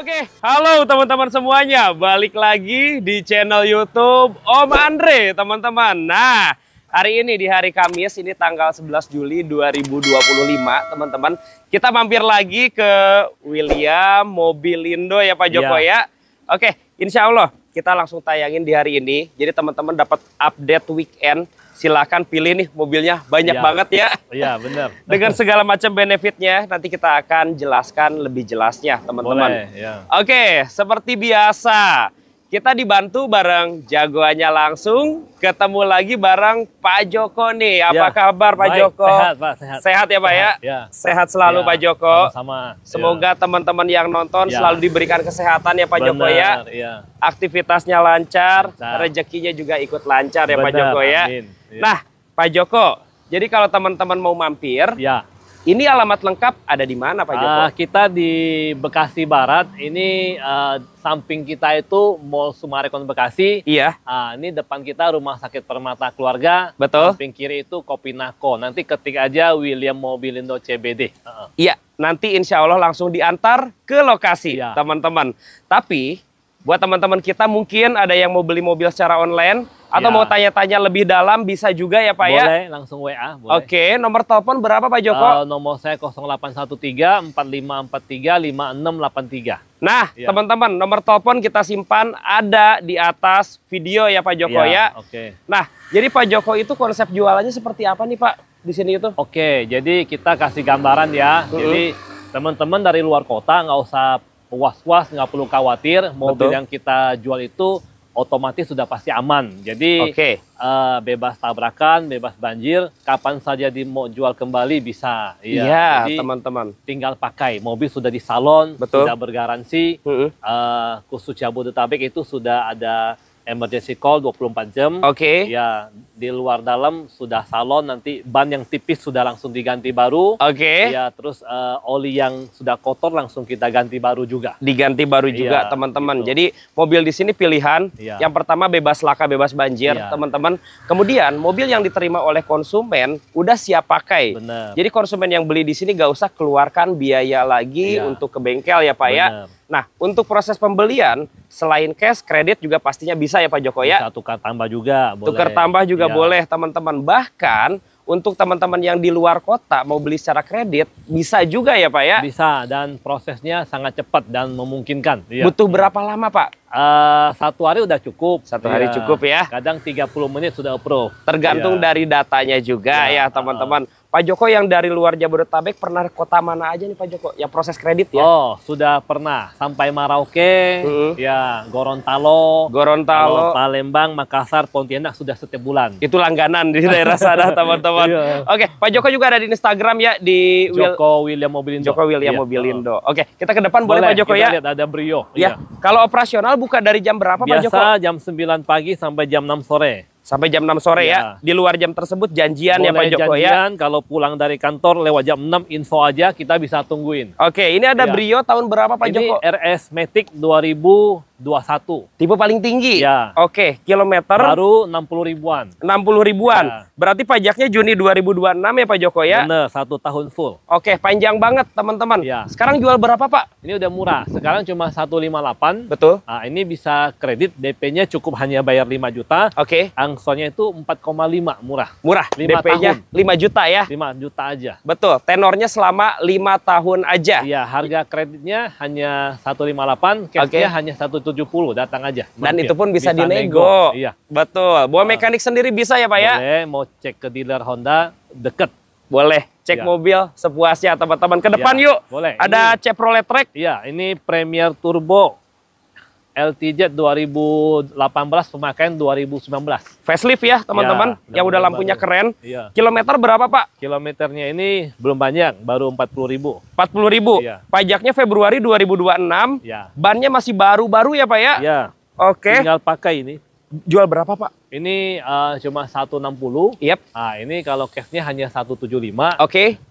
Oke, halo teman-teman semuanya. Balik lagi di channel YouTube Om Andre, teman-teman. Nah, hari ini di hari Kamis, ini tanggal 11 Juli 2025, teman-teman. Kita mampir lagi ke William Mobilindo ya Pak Joko ya. Oke, insya Allah kita langsung tayangin di hari ini. Jadi teman-teman dapat update weekend. Silahkan pilih nih mobilnya, banyak banget ya. Iya benar. Dengan segala macam benefitnya, nanti kita akan jelaskan lebih jelasnya teman-teman. Oke, seperti biasa, kita dibantu bareng jagoannya langsung. Ketemu lagi bareng Pak Joko nih. Apa kabar Pak Joko? Sehat Pak, sehat. Sehat ya Pak ya? Sehat selalu Pak Joko. Sama. Semoga teman-teman yang nonton selalu diberikan kesehatan ya Pak Joko ya. Aktivitasnya lancar, rezekinya juga ikut lancar ya Pak Joko ya. Amin. Nah, Pak Joko, jadi kalau teman-teman mau mampir, ini alamat lengkap ada di mana Pak Joko? Kita di Bekasi Barat, ini samping kita itu Mall Sumarekon Bekasi. Iya. Ini depan kita Rumah Sakit Permata Keluarga. Betul. Samping kiri itu Kopinako. Nanti ketik aja William Mobilindo CBD. Iya, nanti insya Allah langsung diantar ke lokasi teman-teman. Tapi buat teman-teman kita mungkin ada yang mau beli mobil secara online atau mau tanya-tanya lebih dalam bisa juga ya Pak ya? Boleh, langsung WA. Boleh. Oke, nomor telepon berapa Pak Joko? Nomor saya 0813 4543 5683. Nah, teman-teman, nomor telepon kita simpan ada di atas video ya Pak Joko ya. Oke. Nah, jadi Pak Joko itu konsep jualannya seperti apa nih Pak di sini itu? Oke, jadi kita kasih gambaran ya. Jadi teman-teman dari luar kota nggak usah was-was, nggak perlu khawatir. Mobil yang kita jual itu otomatis sudah pasti aman. Jadi bebas tabrakan, bebas banjir, kapan saja mau jual kembali bisa. Iya, teman-teman. Tinggal pakai. Mobil sudah di salon, sudah bergaransi. Khusus Jabodetabek itu sudah ada emergency call 24 jam. Ya, di luar dalam sudah salon, nanti ban yang tipis sudah langsung diganti baru. Ya, terus oli yang sudah kotor langsung kita ganti baru juga. Diganti baru juga, teman-teman. Jadi mobil di sini pilihan. Yang pertama bebas laka, bebas banjir, teman-teman. Kemudian mobil yang diterima oleh konsumen udah siap pakai. Jadi konsumen yang beli di sini gak usah keluarkan biaya lagi untuk ke bengkel ya Pak ya. Nah, untuk proses pembelian, selain cash, kredit juga pastinya bisa ya Pak Joko ya? Bisa tukar tambah juga, boleh. Tukar tambah juga boleh, teman-teman. Bahkan, untuk teman-teman yang di luar kota mau beli secara kredit, bisa juga ya Pak ya? Bisa, dan prosesnya sangat cepat dan memungkinkan. Butuh berapa lama Pak? 1 hari udah cukup. 1 hari cukup ya? Kadang 30 menit sudah approve. Tergantung dari datanya juga ya teman-teman. Pak Joko yang dari luar Jabodetabek pernah kota mana aja nih Pak Joko? Ya proses kredit ya? Oh, sudah pernah. Sampai Merauke, ya Gorontalo, Palembang, Makassar, Pontianak sudah setiap bulan. Itu langganan di daerah sana teman-teman. Oke, Pak Joko juga ada di Instagram ya di Joko William Mobilindo. Joko William Mobilindo. Oke, kita ke depan boleh Pak Joko ya? Lihat ada Brio. Ya. Kalau operasional buka dari jam berapa Pak Joko? Biasa jam 9 pagi sampai jam 6 sore. Sampai jam 6 sore ya. Di luar jam tersebut janjian ya Pak Joko ya. Kalau pulang dari kantor lewat jam 6 info aja kita bisa tungguin. Oke, ini ada Brio tahun berapa Pak Joko? Ini RS Matic 2021. Tipe paling tinggi? Ya. Oke, kilometer? Baru 60 ribuan. 60 ribuan? Berarti pajaknya Juni 2026 ya Pak Joko ya? Bener, 1 tahun full. Oke, panjang banget teman-teman. Sekarang jual berapa Pak? Ini udah murah, sekarang cuma 158. Betul. Nah, ini bisa kredit, DP-nya cukup hanya bayar 5 juta. Angsurannya itu 4,5, murah. Murah, DP-nya 5 juta ya? 5 juta aja. Betul, tenornya selama 5 tahun aja. Iya, harga kreditnya hanya 158, cashnya hanya 170, datang aja. Dan itu pun bisa dinego. Iya. Betul, bawa mekanik sendiri bisa ya Pak ya? Boleh, mau cek ke dealer Honda, deket. Boleh, cek mobil sepuasnya teman-teman. Ke depan yuk, boleh. Ada Chevrolet Track. Iya, ini Premier Turbo. LTZ 2018, pemakaian 2019. Facelift ya teman-teman, yang udah lampunya keren. Kilometer berapa Pak? Kilometernya ini belum banyak, baru 40.000. 40.000? Pajaknya Februari 2026. Bannya masih baru-baru ya Pak ya? Iya. Oke. Tinggal pakai ini. Jual berapa Pak? Ini cuma 160. Nah, ini kalau cashnya hanya 175.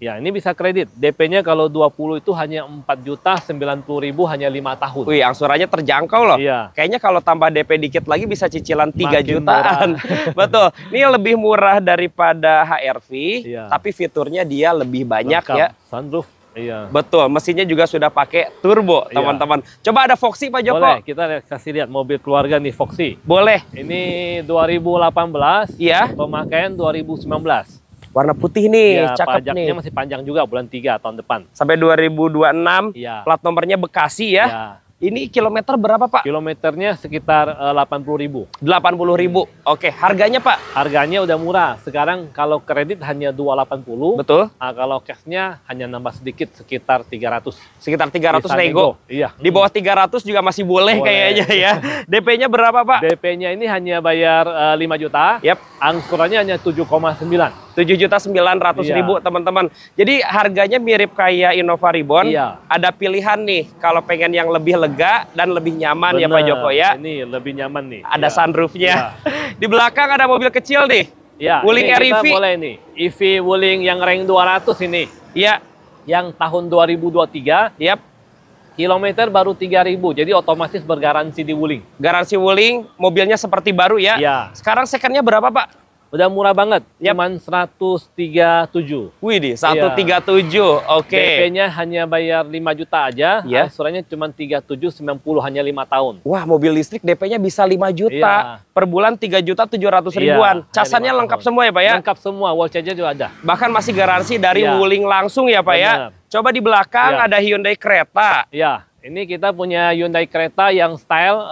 Ya, ini bisa kredit. DP-nya kalau 20 itu hanya 4.090.000, hanya 5 tahun. Wih, angsurannya terjangkau loh. Kayaknya kalau tambah DP dikit lagi bisa cicilan 3 jutaan. Betul. Ini lebih murah daripada HR-V, tapi fiturnya dia lebih banyak ya. Sunroof. Iya. Betul, mesinnya juga sudah pakai turbo, teman-teman. Coba ada Foxy Pak Joko. Boleh, kita kasih lihat mobil keluarga nih, Foxy. Boleh. Ini 2018, iya. Pemakaian 2019. Warna putih nih, ya, cakep pajaknya nih. masih panjang juga, bulan 3 tahun depan. Sampai 2026, ya. Plat nomornya Bekasi ya. Ya. Ini kilometer berapa Pak? Kilometernya sekitar 80.000. 80.000. Oke, harganya Pak? Harganya udah murah. Sekarang kalau kredit hanya 280. Betul. Nah, kalau cashnya hanya nambah sedikit, sekitar 300. Sekitar 300 nego. Iya. Di bawah 300 juga masih boleh kayaknya ya. DP-nya berapa Pak? DP-nya ini hanya bayar 5 juta. Yap. Angsurannya hanya 7,9. 7.900.000 teman-teman. Jadi harganya mirip kayak Innova Reborn. Iya. Ada pilihan nih kalau pengen yang lebih lega dan lebih nyaman. Bener. Ya Pak Joko ya. Ini lebih nyaman nih. Ada sunroofnya. Di belakang ada mobil kecil nih. Ya. Wuling REV. Kita boleh nih. EV Wuling yang rank 200 ini. Iya. Yang tahun 2023. Yap. Kilometer baru 3.000, jadi otomatis bergaransi di Wuling. Garansi Wuling, mobilnya seperti baru ya. Iya. Sekarang secondnya berapa Pak? Udah murah banget, cuman 137. Wih, 137, oke. DP-nya hanya bayar 5 juta aja, angsurannya cuma 37,90, hanya 5 tahun. Wah, mobil listrik DP-nya bisa 5 juta, per bulan 3.700.000-an. Casannya lengkap semua ya Pak ya? Lengkap semua, wall charger juga ada. Bahkan masih garansi dari Wuling langsung ya Pak ya? Coba di belakang ada Hyundai Creta. Ya, ini kita punya Hyundai Creta yang style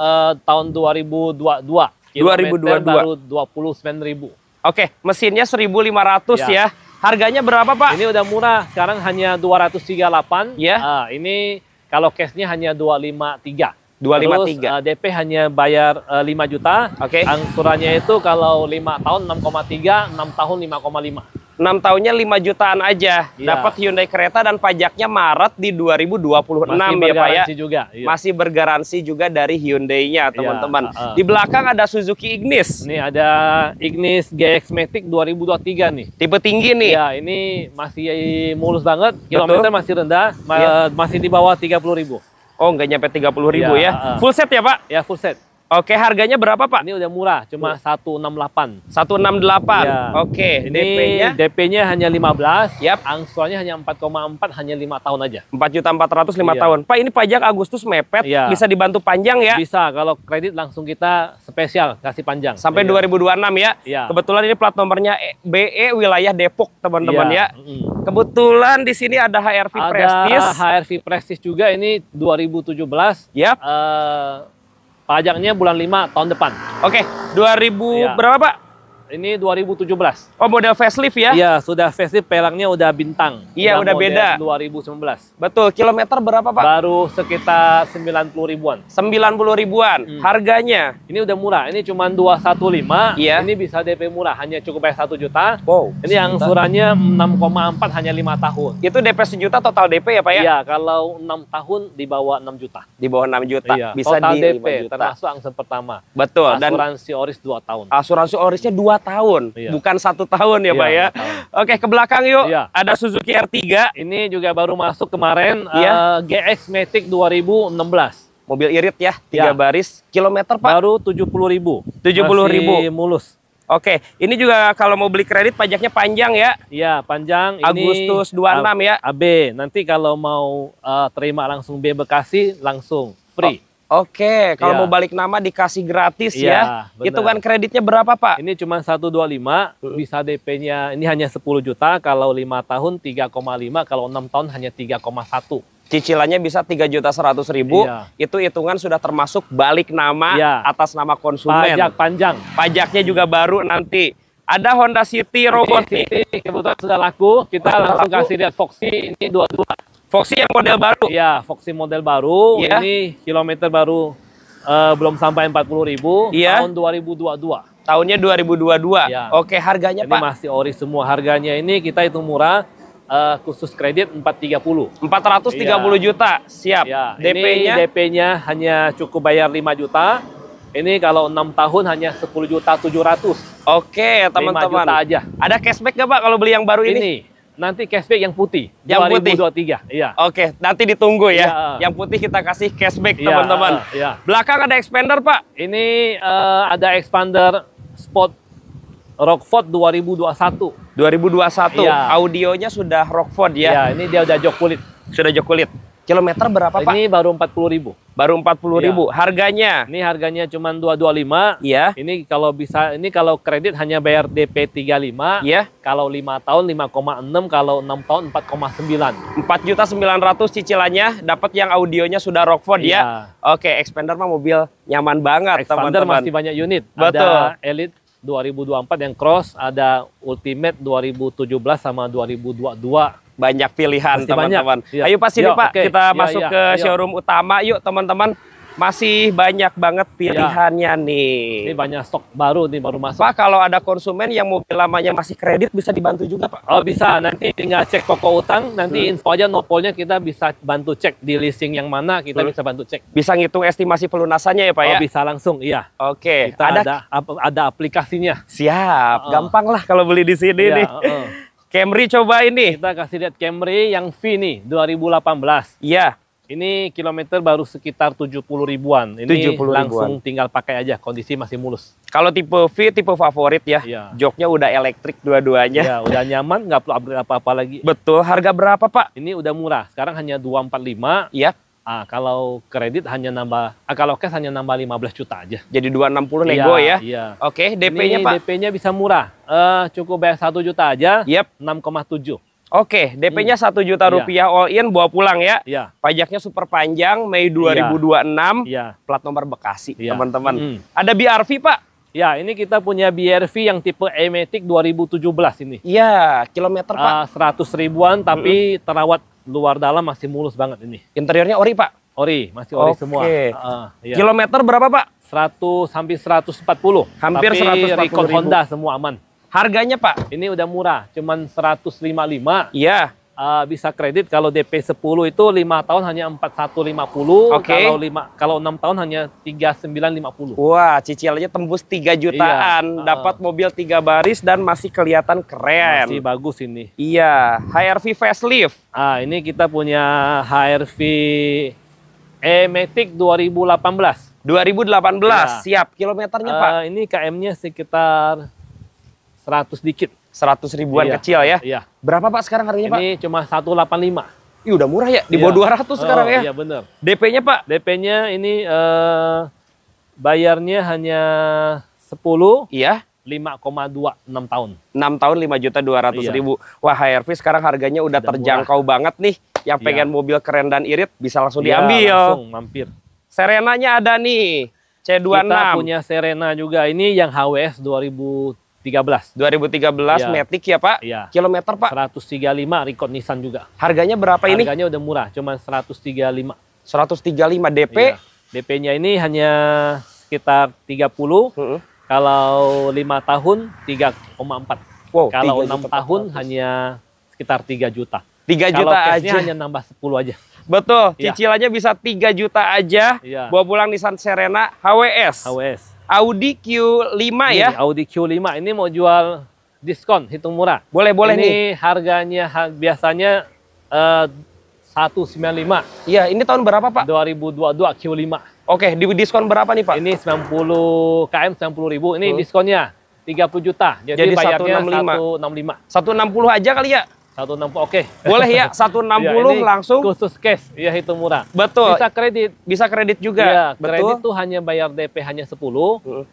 tahun 2022. Kilometer baru 29.000. Oke, mesinnya 1.500 ya. Harganya berapa Pak? Ini udah murah, sekarang hanya 238. Ya. Ini kalau cashnya hanya 253. 253. Terus DP hanya bayar 5 juta. Oke. Angsurannya itu kalau 5 tahun 6,3, 6 tahun 5,5. 6 tahunnya 5 jutaan aja. Dapat Hyundai Creta dan pajaknya Maret di 2026 ya Pak ya. Juga, Masih bergaransi juga dari Hyundai-nya teman-teman. Di belakang ada Suzuki Ignis. Ini ada Ignis GX Matic 2023 nih. Tipe tinggi nih. Ya, ini masih mulus banget. Kilometer masih rendah, masih di bawah 30.000. Oh, nggak nyampe 30.000 ya. Full set ya Pak? Ya, full set. Oke, harganya berapa Pak? Ini udah murah, cuma 168. 168. Ya. Oke, DP-nya hanya 15. Angsurannya hanya 4,4, hanya 5 tahun aja. 4.400.000 5 tahun. Pak, ini pajak Agustus mepet, bisa dibantu panjang ya? Bisa, kalau kredit langsung kita spesial kasih panjang. Sampai 2026 ya? Kebetulan ini plat nomornya BE wilayah Depok, teman-teman ya. Kebetulan di sini ada HRV Prestige. Ada HRV Prestige juga, ini 2017. Pajaknya bulan 5 tahun depan. Oke, 2000 berapa Pak? Ini 2017. Oh, model facelift ya? Iya, sudah facelift, pelangnya udah bintang. Iya, udah beda. 2019. Betul, kilometer berapa Pak? Baru sekitar 90.000-an. 90.000-an. Harganya? Ini udah murah, ini cuma 215. Iya. Ini bisa DP murah, hanya cukup bayar 1 juta. Wow. Ini angsurannya 6,4, hanya 5 tahun. Itu DP 1 juta total DP ya Pak ya? Iya, kalau 6 tahun di bawah 6 juta. Di bawah 6 juta. Iya. Bisa total di DP, 5 juta. termasuk angsuran pertama. Betul. Asuransi Oris 2 tahun. Asuransi Orisnya 2 tahun, bukan 1 tahun ya Pak ya. Oke, ke belakang yuk. Ada Suzuki R3. Ini juga baru masuk kemarin, GX Matic 2016. Mobil irit ya, 3 baris. Kilometer Pak? Baru 70.000. 70.000. Masih mulus. Oke, ini juga kalau mau beli kredit pajaknya panjang ya? Iya, panjang. Agustus 26 ya? AB. Nanti kalau mau terima langsung B Bekasi, langsung free. Oke, kalau mau balik nama dikasih gratis ya. Hitungan kreditnya berapa Pak? Ini cuma 125, bisa DP-nya ini hanya 10 juta, kalau 5 tahun 3,5, kalau 6 tahun hanya 3,1. Cicilannya bisa 3.100.000. Itu hitungan sudah termasuk balik nama atas nama konsumen. Pajak panjang. Pajaknya juga baru nanti. Ada Honda City robot nih. Kebetulan sudah laku, kita langsung kasih lihat Foxy ini 22. Foxy yang model baru? Iya, Foxy model baru. Ini kilometer baru belum sampai 40.000. Tahun 2022. Tahunnya 2022. Oke, harganya ini Pak? Ini masih ori semua. Harganya ini kita hitung murah. Khusus kredit 430. 430 juta. Siap. DP-nya hanya cukup bayar 5 juta. Ini kalau 6 tahun hanya 10.700.000. Oke, teman-teman. 5 juta aja. Ada cashback nggak Pak kalau beli yang baru ini? Nanti cashback yang putih. Yang 2023. Iya. Oke, nanti ditunggu ya. Yang putih kita kasih cashback, teman-teman. Belakang ada expander Pak? Ini ada expander Sport Rockford 2021. 2021. Audionya sudah Rockford ya? Iya, ini dia udah jok kulit. Sudah jok kulit. Kilometer berapa, Pak? Ini baru 40.000. Baru 40.000. Ya. Harganya? Ini harganya cuma 225. Iya. Ini kalau bisa, ini kalau kredit hanya bayar DP 35. Iya. Kalau 5 tahun 5,6, kalau 6 tahun 4,9. 4.900.000 cicilannya, dapat yang audionya sudah Rockford ya. Oke, Xpander mah mobil nyaman banget, Xpander teman-teman. masih banyak unit. Betul. Ada Elite 2024 yang cross, ada Ultimate 2017 sama 2022. Banyak pilihan, teman-teman. Ya. Ayo Pak, sini Pak, okay. kita masuk ke showroom utama. Yuk teman-teman, masih banyak banget pilihannya nih. Ini banyak stok baru nih, baru masuk. Pak, kalau ada konsumen yang mobil lamanya masih kredit, bisa dibantu juga Pak? Oh bisa, nanti tinggal cek toko utang, nanti info aja nopolnya, kita bisa bantu cek di leasing yang mana, kita bisa bantu cek. Bisa ngitung estimasi pelunasannya ya Pak ya? Oh bisa langsung, iya. Oke. Kita ada aplikasinya. Siap, gampang lah kalau beli di sini nih. Camry coba ini. Kita kasih lihat Camry yang V nih, 2018. Iya. Ini kilometer baru sekitar 70 ribuan. Ini 70 langsung tinggal pakai aja, kondisi masih mulus. Kalau tipe V, tipe favorit ya. Joknya udah elektrik dua-duanya. Ya, udah nyaman, nggak perlu upgrade apa-apa lagi. Betul. Harga berapa Pak? Ini udah murah. Sekarang hanya 245. Iya. Kalau kredit hanya nambah, kalau cash hanya nambah 15 juta aja. Jadi 260 nego ya? Iya. Oke, DP-nya Pak? DP-nya bisa murah. Cukup bayar 1 juta aja. Yep. 6,7. Oke, DP-nya 1 juta rupiah all in, bawa pulang ya? Iya. Pajaknya super panjang, Mei 2026. Iya. Plat nomor Bekasi, teman-teman. Ada BRV Pak? Ya, ini kita punya BRV yang tipe E-Matic 2017 ini. Iya, kilometer Pak? 100 ribuan, tapi terawat luar dalam masih mulus banget ini. Interiornya ori Pak? Ori, masih ori semua. Iya. Kilometer berapa Pak? 100 sampai 140. Hampir 140 record Honda semua aman. Harganya Pak? Ini udah murah, cuman 155. Iya. Bisa kredit kalau DP 10 itu 5 tahun hanya 4150. Kalau 6 tahun hanya 3950. Wah, cicilannya tembus 3 jutaan. Dapat mobil 3 baris dan masih kelihatan keren. Masih bagus ini. Iya, HR-V facelift. Ini kita punya HR-V E-Matic 2018. 2018, siap. Kilometernya Pak? Ini KM-nya sekitar 100 dikit. 100 ribuan kecil ya? Iya. Berapa Pak sekarang harganya Pak? Ini cuma 185. Ih, udah murah ya? Di bawah 200 sekarang ya? Iya bener. DP-nya Pak? DP-nya ini bayarnya hanya 10. Iya. 5,2, 6 tahun. 6 tahun 5.200.000. Wah, HR-V sekarang harganya udah terjangkau banget nih. Yang pengen mobil keren dan irit bisa langsung diambil. Langsung mampir. Serenanya ada nih. C26. Kita punya Serena juga. Ini yang HWS 2013 Matic ya Pak? Iya. Kilometer Pak? 135 record Nissan juga. Harganya berapa ini? Harganya udah murah, cuma 135. 135 DP? Iya. DP-nya ini hanya sekitar 30. Kalau 5 tahun 3,4. Wow, kalau 6 tahun hanya sekitar 3 juta. 3 juta aja. Hanya nambah 10 aja. Betul, cicilannya bisa 3 juta aja. Bawa pulang Nissan Serena HWS. Audi Q5 ya? Audi Q5 ini mau jual diskon, hitung murah. Boleh nih. Ini harganya biasanya 195. Iya, ini tahun berapa Pak? 2022 Q5. Oke, di diskon berapa nih Pak? Ini 90 KM 90.000. Ini diskonnya 30 juta. Jadi bayarnya 165. 160 aja kali ya? 160, oke. Boleh ya, 160 langsung. Khusus cash, ya hitung murah. Betul. Bisa kredit. Bisa kredit juga. Ya, kredit tuh hanya bayar DP hanya 10,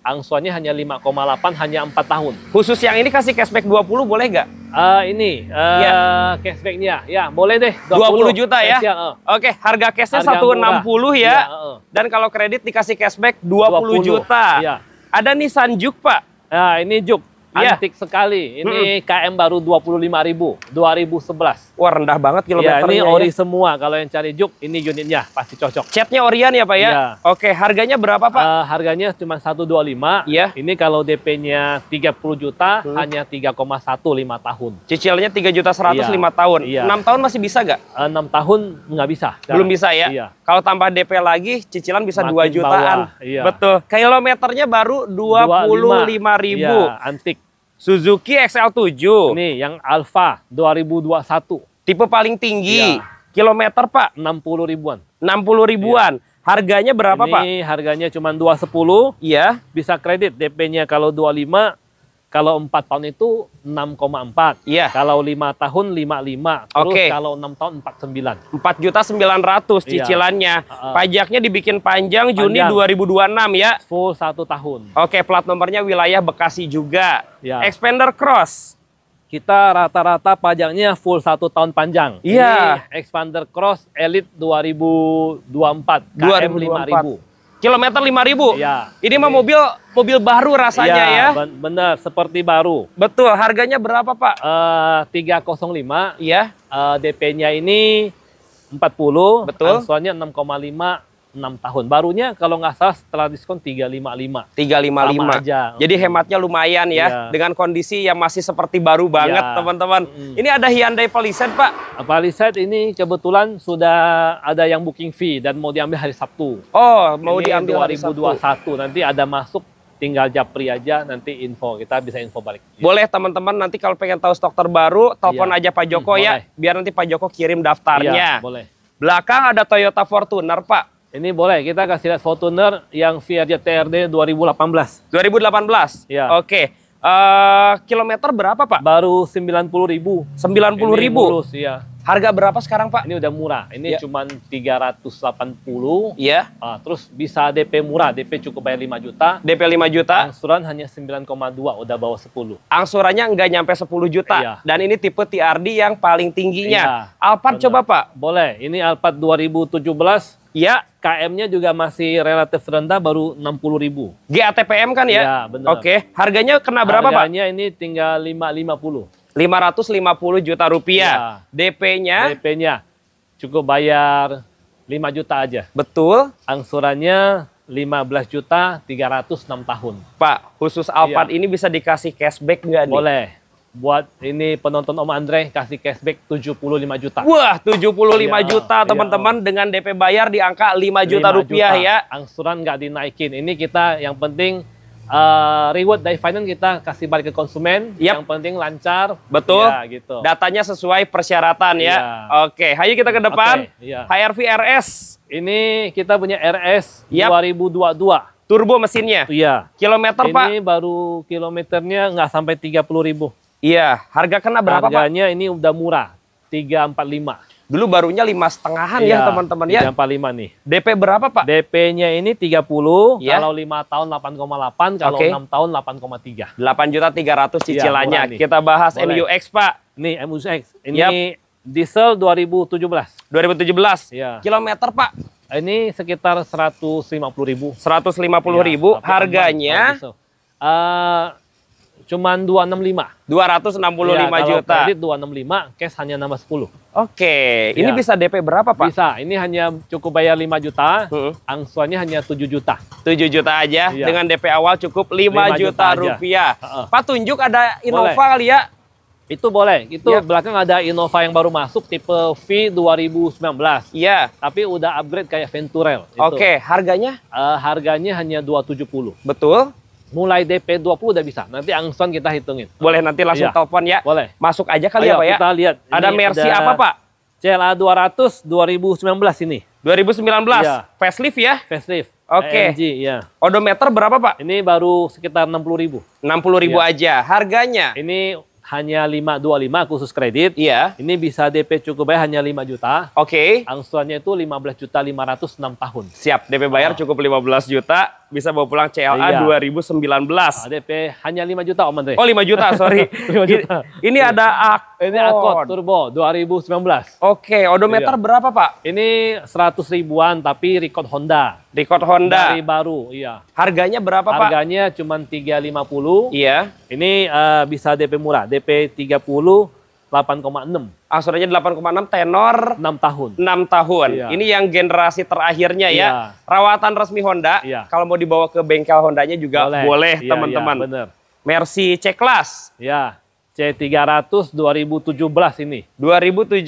angsurannya hanya 5,8, hanya 4 tahun. Khusus yang ini kasih cashback 20 boleh nggak? Cashbacknya, ya boleh deh. 20 juta ya? Oke, harga cashnya 160 ya. Dan kalau kredit dikasih cashback 20 juta. Ya. Ada Nissan Juke Pak? Nah, ini Juke. Antik sekali. Ini KM baru 25.000, 2011. Wah, rendah banget kilometernya. Ini ori semua. Kalau yang cari Juke, ini unitnya pasti cocok. Catnya orian ya Pak ya? Iya. Oke, harganya berapa Pak? Harganya cuma 125. Iya. Ini kalau DP-nya 30 juta, hanya 3,1 5 tahun. Cicilannya 3.100.000 5 tahun. 6 tahun masih bisa nggak? 6 tahun nggak bisa. Belum bisa ya? Iya. Kalau tambah DP lagi, cicilan bisa makin 2 jutaan. Iya. Betul. Kilometernya baru 25.000. Iya, antik. Suzuki XL7. Ini yang Alfa 2021. Tipe paling tinggi. Iya. Kilometer Pak? 60 ribuan. 60 ribuan. Iya. Harganya berapa Pak? Ini harganya cuma 210. Iya. Bisa kredit. DP-nya kalau 25 Kalau 4 tahun itu 6,4. Iya. Kalau 5 tahun 55. Terus kalau 6 tahun 49. 4.900.000 cicilannya. Pajaknya dibikin panjang Juni 2026 ya. Full 1 tahun. Oke, plat nomornya wilayah Bekasi juga. Ya. Expander Cross. Kita rata-rata pajaknya full 1 tahun panjang. Iya. Ini Expander Cross Elite 2024. KM 5.000. Kilometer 5.000. Ya. Ini mah mobil baru rasanya ya. Bener, seperti baru. Betul. Harganya berapa, Pak? 305. Iya. DP-nya ini 40. Betul. Angsurannya 6,5, 6 tahun. Barunya kalau nggak salah setelah diskon 355. 355. Sama aja. Jadi hematnya lumayan ya. Iya. Dengan kondisi yang masih seperti baru banget, teman-teman. Ini ada Hyundai Palisade, Pak. Palisade ini kebetulan sudah ada yang booking fee dan mau diambil hari Sabtu. Oh, mau ini diambil hari Sabtu. 2021. Nanti ada masuk, tinggal japri aja, nanti info. Kita bisa info balik. Boleh teman-teman, nanti kalau pengen tahu stok terbaru, telepon aja Pak Joko ya. Biar nanti Pak Joko kirim daftarnya. Boleh. Belakang ada Toyota Fortuner, Pak. Ini boleh, kita kasih lihat Fortuner yang VRJ TRD 2018. 2018? Ya. Oke. Kilometer berapa, Pak? Baru 90.000. 90.000? Iya. Harga berapa sekarang, Pak? Ini udah murah. Ini cuman 380. Iya. Terus bisa DP murah. DP cukup bayar 5 juta. DP 5 juta. Angsuran hanya 9,2. Udah bawa 10. Angsurannya nggak nyampe 10 juta. Iya. Dan ini tipe TRD yang paling tingginya. Iya. Alphard coba, Pak. Boleh. Ini Alphard 2017. Ya. KM-nya juga masih relatif rendah, baru 60.000. GATPM kan ya? Iya, benar. Oke. Harganya kena berapa, Pak? Harganya ini tinggal 550. 550 juta rupiah. Ya. DP-nya? DP-nya cukup bayar 5 juta aja. Betul. Angsurannya 15 juta 306 tahun. Pak, khusus Alphard ini bisa dikasih cashback nggak nih? Boleh. Buat ini penonton Om Andre kasih cashback 75 juta. Wah, 75 juta teman-teman dengan DP bayar di angka 5 juta rupiah ya. Angsuran nggak dinaikin. Ini kita yang penting reward dari finance kita kasih balik ke konsumen. Yang penting lancar. Betul. Ya, gitu. Datanya sesuai persyaratan ya. Oke, ayo kita ke depan. HRV RS. Ini kita punya RS 2022. Turbo mesinnya. Iya. Kilometer, Pak? Ini baru kilometernya nggak sampai 30.000. Iya. Harga kena berapa, Pak? Harganya ini udah murah. 345. Dulu barunya 5,5 ya teman-teman ya. 345 nih. DP berapa, Pak? DP-nya ini 30. Kalau 5 tahun 8,8. Kalau 6 tahun 8,3. 8.300.000 cicilannya. Kita bahas MUX, Pak. Nih MUX. Ini diesel 2017. 2017. Iya. Kilometer, Pak? Ini sekitar 150.000. 150.000. Harganya? Cuman 265. 265 juta. Kredit 265, cash hanya nambah 10. Oke, ini bisa DP berapa, Pak? Bisa, ini hanya cukup bayar 5 juta, angsurannya hanya 7 juta. 7 juta aja, dengan DP awal cukup 5 juta rupiah. Pak, tunjuk ada Innova kali ya? Itu boleh, itu belakang ada Innova yang baru masuk, tipe V 2019. Iya. Tapi udah upgrade kayak Venturel. Oke, harganya? Harganya hanya 270. Betul. Mulai DP 20 udah bisa. Nanti angsuran kita hitungin. Boleh nanti langsung telepon ya. Boleh. Masuk aja kali ya, Pak ya. Kita lihat. Ada Mercy apa, Pak? CLA 200 2019 ini. 2019. Facelift ya? Facelift. Oke. AMG, ya. Odometer berapa, Pak? Ini baru sekitar 60.000. 60.000 aja. Harganya? Ini hanya 525 khusus kredit. Iya. Ini bisa DP cukup bayar hanya 5 juta. Oke. Angsurannya itu 15.500 6 tahun. Siap, DP bayar cukup 15 juta. Bisa bawa pulang CLA 2019. DP hanya 5 juta, Om Andre. Oh, 5 juta, sorry. 5 juta. Ini ada Ini Accord Turbo 2019. Oke, odometer berapa, Pak? Ini 100 ribuan tapi record Honda. Record Honda. Dari baru, iya. Harganya berapa, Pak? Harganya cuma 350. Iya. Ini bisa DP murah, DP 30 8,6. Angsurannya 8,6, tenor 6 tahun. 6 tahun. Iya. Ini yang generasi terakhirnya ya. Rawatan resmi Honda. Kalau mau dibawa ke bengkel Hondanya juga boleh, teman-teman. Iya, bener. Mercy C-Class. Ya, C300 2017 ini. 2017.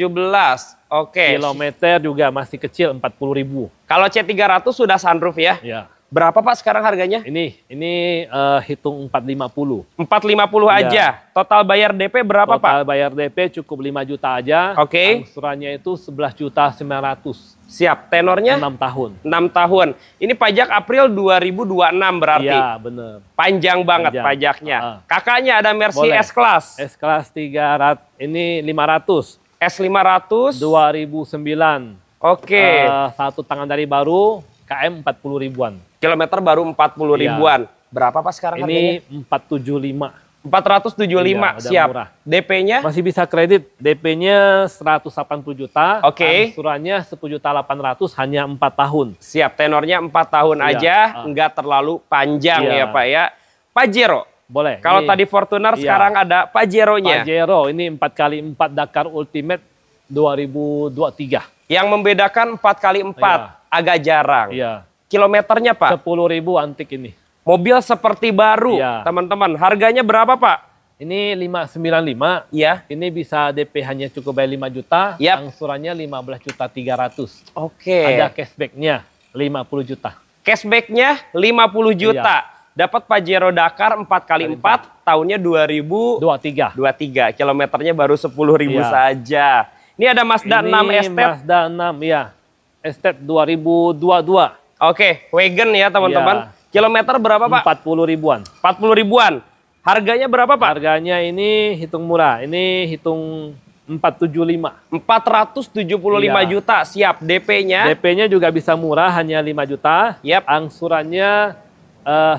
Oke. Kilometer juga masih kecil, 40.000. Kalau C300 sudah sunroof ya? Iya. Berapa Pak sekarang harganya? Ini hitung 450. 450 aja. Total bayar DP berapa Pak? Total bayar DP cukup 5 juta aja. Oke. Angsurannya itu 11.900.000. Siap. Tenornya? 6 tahun. 6 tahun. Ini pajak April 2026 berarti? Iya, benar. Panjang banget pajaknya. Kakaknya ada Mercy S-Class. S-Class 300, ini 500. S500? 2009. Oke. Satu tangan dari baru, KM 40 ribuan. Kilometer baru 40 ribuan. Berapa Pak sekarang harganya? Ini 475. 475, siap. DP-nya? Masih bisa kredit. DP-nya 180 juta. Oke. Angsurannya 10.800.000 hanya 4 tahun. Siap, tenornya 4 tahun aja, nggak terlalu panjang ya Pak ya. Pajero? Boleh. Kalau tadi Fortuner, sekarang ada Pajero-nya. Pajero, ini 4x4 Dakar Ultimate 2023. Yang membedakan 4x4, agak jarang. Iya. Kilometernya Pak? 10.000 antik ini. Mobil seperti baru, teman-teman. Harganya berapa Pak? Ini 595. Iya. Ini bisa DP hanya cukup bayar 5 juta. Angsurannya 15.300.000. Oke. Ada cashback-nya 50 juta. Cashback-nya 50 juta. Dapat Pajero Dakar 4x4, tahunnya 2023. Kilometernya baru 10.000 saja. Ini ada Mazda 6 Estate. Mazda 6, ya. Estate 2022. Oke, wagon ya teman-teman. Kilometer berapa Pak? 40 ribuan. 40 ribuan. Harganya berapa Pak? Harganya ini hitung murah. Ini hitung 475. 475 juta. Siap. DP-nya? DP-nya juga bisa murah, hanya 5 juta. Angsurannya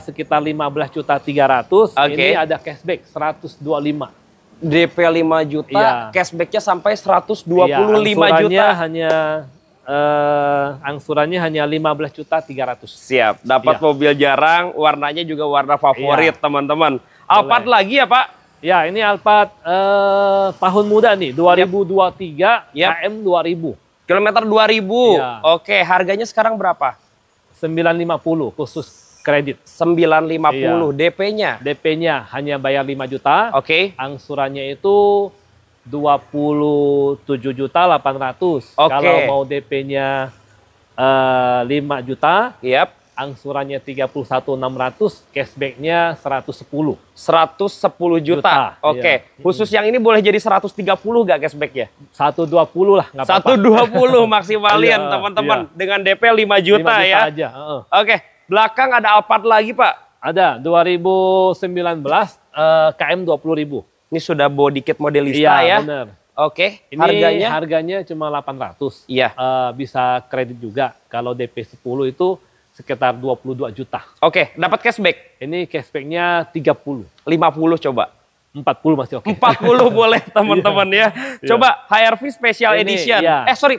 sekitar 15.300.000. Ini ada cashback 125. DP 5 juta, cashback-nya sampai 125 juta. Angsurannya hanya 15.300.000. Siap, dapat mobil jarang, warnanya juga warna favorit teman-teman. Alphard lagi ya Pak? Ya, ini Alphard tahun muda nih, 2023, KM 2000. Kilometer 2000. Oke, harganya sekarang berapa? 950 khusus kredit. 950. DP-nya? DP-nya hanya bayar 5 juta. Oke. Angsurannya itu 27.800.000. Kalau mau DP-nya 5 juta, angsurannya 31.600, cashback-nya 110. 110 juta. Oke. Khusus yang ini boleh jadi 130 gak cashback-nya? 120 lah, nggak apa-apa. 120 maksimalin teman-teman. Dengan DP 5 juta 5 juta ya. Aja. Oke. Belakang ada Alphard lagi Pak? Ada, 2019 KM 20.000. Ini sudah body kit modelista ya? Benar. Oke, ini harganya cuma 800. Iya. Bisa kredit juga. Kalau DP 10 itu sekitar 22 juta. Oke, dapat cashback? Ini cashback-nya 30. 50 coba? 40 masih oke. 40 boleh teman-teman ya. Coba HRV Special Edition.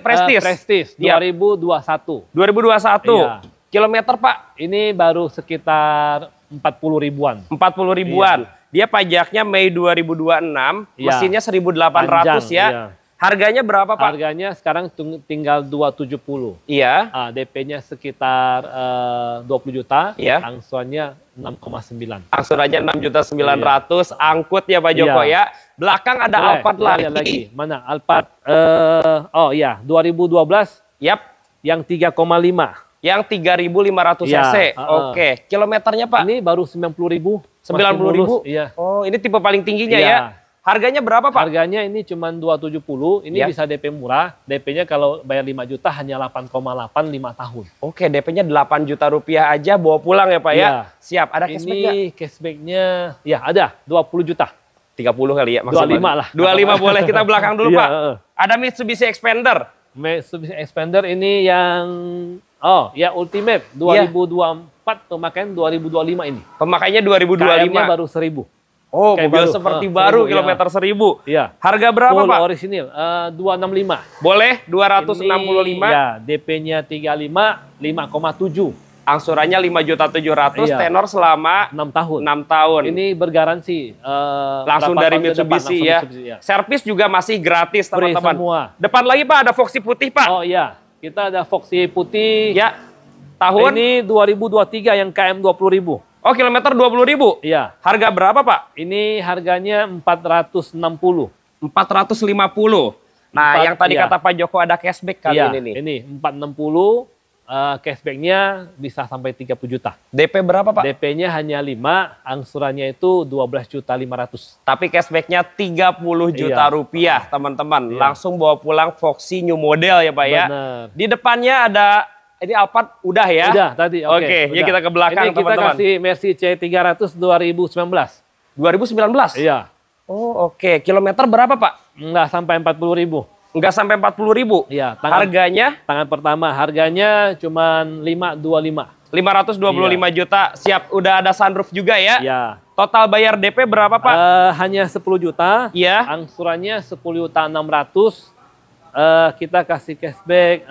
Prestige. Prestige 2021. 2021. Kilometer Pak? Ini baru sekitar 40 ribuan. 40 ribuan. Dia pajaknya Mei 2026, mesinnya 1.800 ya. Harganya berapa Pak? Harganya sekarang tinggal 270. Iya. DP-nya sekitar 20 juta. Iya. Angsurannya 6,9. Angsurannya 6.900.000. Angkut ya Pak Joko ya. Belakang ada Alphard lagi. Mana Alphard? 2012. Yang 3,5. Yang 3.500 cc. Oke. Kilometernya Pak? Ini baru 90.000. 90.000? Iya. Oh, ini tipe paling tingginya ya. Harganya berapa Pak? Harganya ini cuma 270. Ini bisa DP murah. DP-nya kalau bayar 5 juta hanya 8,8 5 tahun. Oke, DP-nya 8 juta rupiah aja bawa pulang ya Pak ya. Siap. Ada cashback nggak? Ini cashback-nya ada 20 juta. 30 kali ya maksimal. 25 lah. 25 boleh. Kita belakang dulu Pak. Ada Mitsubishi Expander. Mitsubishi Expander ini yang Ultimate 2024, pemakaian 2025 ini. Pemakaiannya 2025. KM-nya baru 1.000. Oh, mobil seperti baru, kilometer 1.000. Iya. Harga berapa Full Pak? orisinil, 265. Boleh, 265. Ya, DP-nya 35, 5,7. Angsurannya 5.700.000, tenor selama 6 tahun. 6 tahun. Ini bergaransi. Langsung dari Mitsubishi ya. Servis juga masih gratis teman-teman. Depan lagi Pak, ada Foxy putih Pak. Oh iya. Kita ada Foxy putih. Ya. Tahun? Ini 2023 yang KM 20.000. Oh, kilometer 20.000? Iya. Harga berapa Pak? Ini harganya 460. 450. Nah, yang tadi kata Pak Joko ada cashback kali ini nih. Ini 460. cashbacknya bisa sampai 30 juta. DP berapa Pak? DP-nya hanya 5, angsurannya itu 12.500.000. Tapi cashbacknya 30 juta rupiah teman-teman. Langsung bawa pulang Foxy new model ya Pak ya. Bener. Di depannya ada, ini Alphard udah ya? Udah tadi, Oke, yuk kita ke belakang teman-teman. Ini kita kasih Mercy C300 2019. 2019? Iya. Oh oke, kilometer berapa Pak? Nggak sampai 40.000. Nggak sampai 40.000? Iya. Harganya? Tangan pertama, harganya cuma 525. 525 juta, siap. Udah ada sunroof juga ya? Iya. Total bayar DP berapa Pak? Hanya 10 juta. Iya. Angsurannya 10.600.000. Kita kasih cashback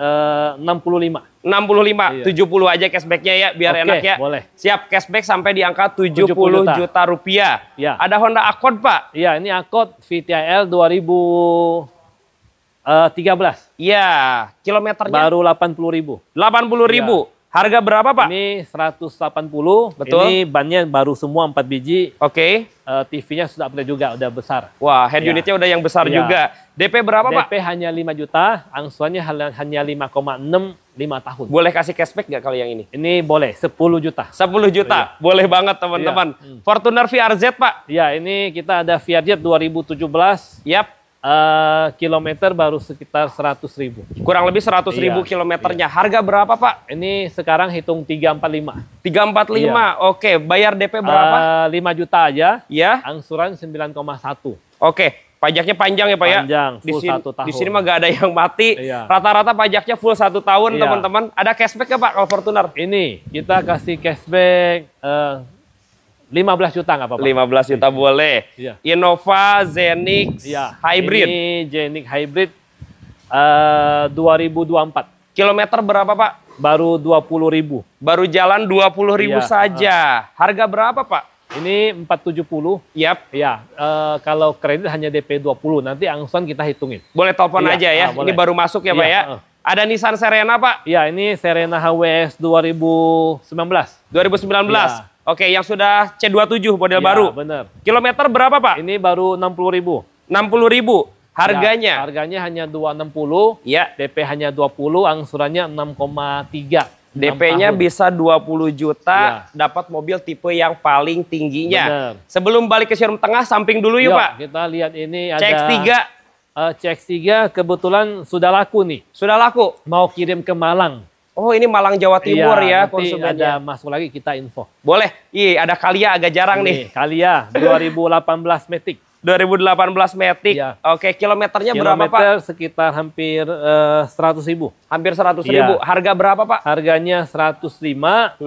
65. 65, iya. 70 aja cashbacknya ya, biar enak ya. Boleh. Siap, cashback sampai di angka 70 juta rupiah. Ya. Ada Honda Accord Pak? Iya, ini Accord VTIL 2013. Iya, kilometernya? Baru 80.000. 80.000. Ya. Harga berapa Pak? Ini 180. Betul. Ini bannya baru semua 4 biji. Oke. TV-nya sudah upgrade juga, udah besar. Wah, head unitnya udah yang besar juga. DP berapa Pak? DP hanya 5 juta, angsurannya hanya 5,6, 5 tahun. Boleh kasih cashback nggak kalau yang ini? Ini boleh, 10 juta. 10 juta, boleh banget teman-teman. Fortuner VRZ Pak? Ya, ini kita ada VRZ 2017. Yap. Kilometer baru sekitar 100.000. Kurang lebih 100.000 kilometernya. Harga berapa Pak? Ini sekarang hitung 345. 345, oke. Bayar DP berapa? 5 juta aja. Ya. Angsuran 9,1. Oke, pajaknya panjang ya Pak ya? Panjang, full 1 tahun. Di sini mah gak ada yang mati. Rata-rata pajaknya full 1 tahun teman-teman. Ada cashback ya Pak kalau Fortuner? Ini, kita kasih cashback 15 juta nggak apa-apa. 15 juta boleh. Iya. Innova Zenix Hybrid. Ini Zenix Hybrid 2024. Kilometer berapa Pak? Baru 20.000. Baru jalan 20.000 saja. Harga berapa Pak? Ini 470. Yap. Ya, kalau kredit hanya DP 20. Nanti angsuran kita hitungin. Boleh telepon aja ya. Ini baru masuk ya Pak ya. Ada Nissan Serena Pak? Ya, ini Serena HWS 2019. 2019. Oke, yang sudah C27 model baru. Benar. Kilometer berapa Pak? Ini baru 60.000. 60.000. Harganya? Ya, harganya hanya 260. Ya. DP hanya 20, angsurannya 6,3. DP-nya bisa 20 juta, dapat mobil tipe yang paling tingginya. Benar. Sebelum balik ke showroom tengah, samping dulu yuk Pak. Kita lihat ini ada CX-3. CX-3 kebetulan sudah laku nih. Sudah laku? Mau kirim ke Malang. Oh, ini Malang Jawa Timur ya Ada konsumennya. masuk lagi kita info. Boleh. Iya, ada Kalia agak jarang nih. Kalia 2018 Matic. 2018 Matic. Iya. Oke, kilometernya berapa Pak? Kilometer sekitar hampir 100.000. Hampir 100.000. Harga berapa Pak? Harganya 105.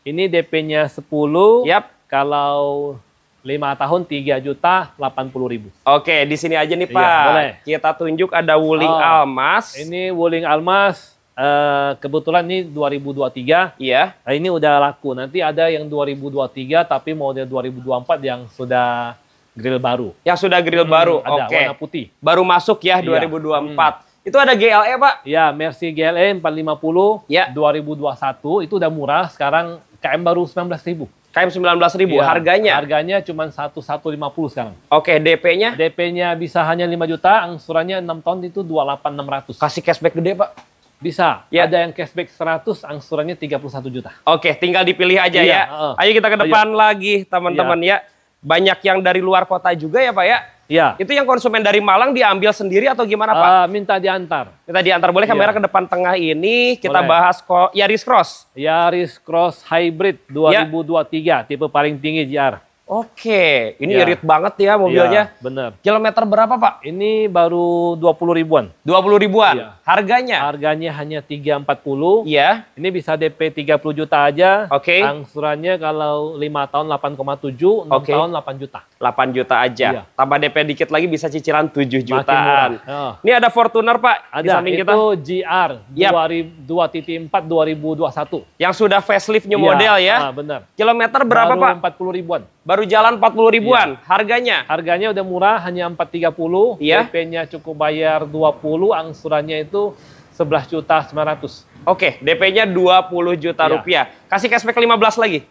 Ini DP-nya 10. Yap. Kalau 5 tahun 3.080.000. Oke, di sini aja nih Pak. Iya, boleh. Kita tunjuk ada Wuling Almas. Ini Wuling Almas. Kebetulan ini 2023. Iya. Nah, ini udah laku. Nanti ada yang 2023 tapi model 2024 yang sudah grill baru. Yang sudah grill baru. Ada warna putih. Baru masuk ya 2024. Itu ada GLE Pak? Ya, Mercy GLE 450 ya. 2021 itu udah murah. Sekarang KM baru 19.000. KM 19.000. Ya, harganya? Harganya cuma 1.150 sekarang. Oke, DP-nya? DP-nya bisa hanya 5 juta, angsurannya 6 tahun itu 28.600. Kasih cashback gede Pak? Bisa. Ya. Ada yang cashback 100, angsurannya 31 juta. Oke, tinggal dipilih aja ya. Ayo kita ke depan lagi teman-teman ya. Banyak yang dari luar kota juga ya Pak ya? Iya. Itu yang konsumen dari Malang diambil sendiri atau gimana Pak? Minta diantar. Minta diantar. Boleh kamera ke depan tengah ini kita bahas Yaris Cross. Yaris Cross Hybrid 2023, tipe paling tinggi JR. Oke, ini irit banget ya mobilnya. Bener. Kilometer berapa Pak? Ini baru 20 ribuan. 20 ribuan? Harganya? Harganya hanya 340. Iya. Ini bisa DP 30 juta aja. Oke. Angsurannya kalau 5 tahun 8,7, 6 tahun 8 juta. 8 juta aja. Iya. Tambah DP dikit lagi bisa cicilan 7 jutaan. Ini ada Fortuner Pak ada, di samping kita. Itu GR 2.4 2021. Yang sudah facelift new model ya? Benar. Kilometer berapa baru Pak? 40 ribuan. Baru jalan 40 ribuan. Harganya? Harganya udah murah, hanya 430. DP-nya cukup bayar 20, angsurannya itu 11 juta 900. Oke, DP-nya 20 juta rupiah. Kasih cashback 15 lagi?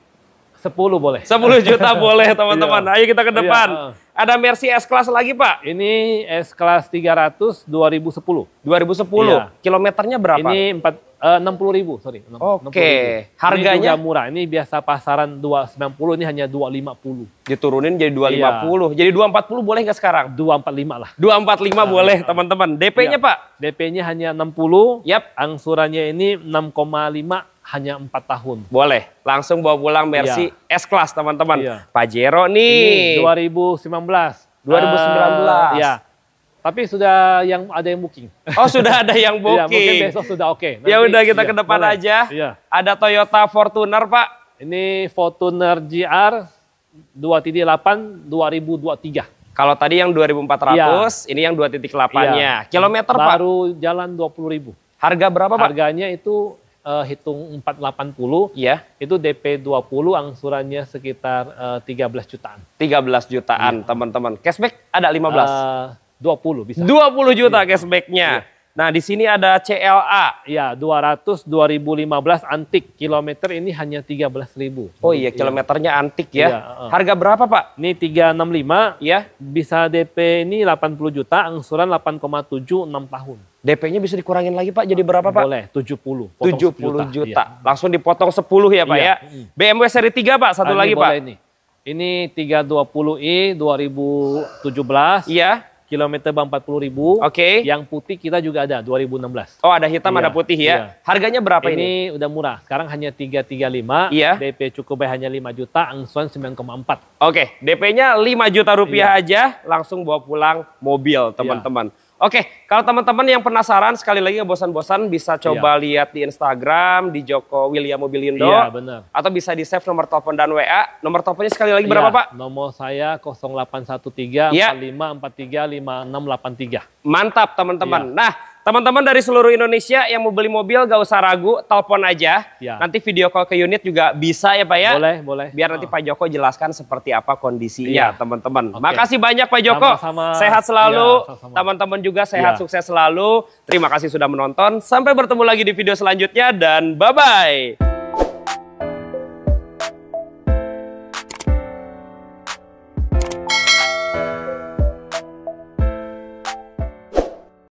10 boleh. 10 juta boleh teman-teman. Ayo kita ke depan. Ada Mercy S-Class lagi Pak? Ini S-Class 300 2010. 2010. Kilometernya berapa? Ini 60.000, sorry. Oke. Harganya ini juga murah. Ini biasa pasaran 290, ini hanya 250. Diturunin jadi 250. Jadi 240 boleh nggak sekarang? 245 lah. 245 boleh, teman-teman. DP-nya, Pak? DP-nya hanya 60. Yap. Angsurannya ini 6,5 hanya 4 tahun. Boleh. Langsung bawa pulang versi S-Class, teman-teman. Pajero nih. Ini 2019. 2019. Ya. Tapi sudah ada yang booking. Oh, sudah ada yang booking. Ya, mungkin besok sudah oke. Ya udah kita ke depan aja. Iya. Ada Toyota Fortuner, Pak. Ini Fortuner GR 2.8 2023. Kalau tadi yang 2.400, ini yang 2.8-nya. Kilometer, Pak? Baru jalan 20.000. Harga berapa, Pak? Harganya itu hitung 480. Iya. Itu DP 20, angsurannya sekitar 13 jutaan. 13 jutaan, teman-teman. Cashback ada 15. 20 bisa. 20 juta cashbacknya. Nah, di sini ada CLA. Ya, 200 2015 antik. Kilometer ini hanya 13.000. Oh iya, kilometernya antik ya. Harga berapa, Pak? Ini 365. Ya. Bisa DP ini 80 juta, angsuran 8,7 6 tahun. DP-nya bisa dikurangin lagi, Pak. Jadi berapa, Pak? Boleh, 70. 70 juta. Langsung dipotong 10 ya, Pak ya. BMW seri 3, Pak. Satu lagi, Pak. Ini 320i 2017. Iya. Kilometer 40.000. Oke. Yang putih kita juga ada 2016. Oh, ada hitam, ada putih ya. Iya. Harganya berapa ini? Ini udah murah. Sekarang hanya 335. Iya. DP cukup bayar hanya 5 juta, angsuran 9,4. Oke, DP-nya 5 juta rupiah aja, langsung bawa pulang mobil, teman-teman. Oke, kalau teman-teman yang penasaran, sekali lagi nggak bosan-bosan, bisa coba lihat di Instagram, di Joko William Mobilindo. Iya, benar. Atau bisa di-save nomor telepon dan WA. Nomor teleponnya sekali lagi berapa, Pak? Nomor saya 0813 4543 5683. Mantap, teman-teman. Nah, teman-teman dari seluruh Indonesia yang mau beli mobil, gak usah ragu, telepon aja. Nanti video call ke unit juga bisa ya, Pak ya? Boleh, boleh. Biar nanti Pak Joko jelaskan seperti apa kondisinya, teman-teman. Makasih banyak, Pak Joko. Sama-sama. Sehat selalu. Teman-teman juga sehat, sukses selalu. Terima kasih sudah menonton. Sampai bertemu lagi di video selanjutnya dan bye-bye.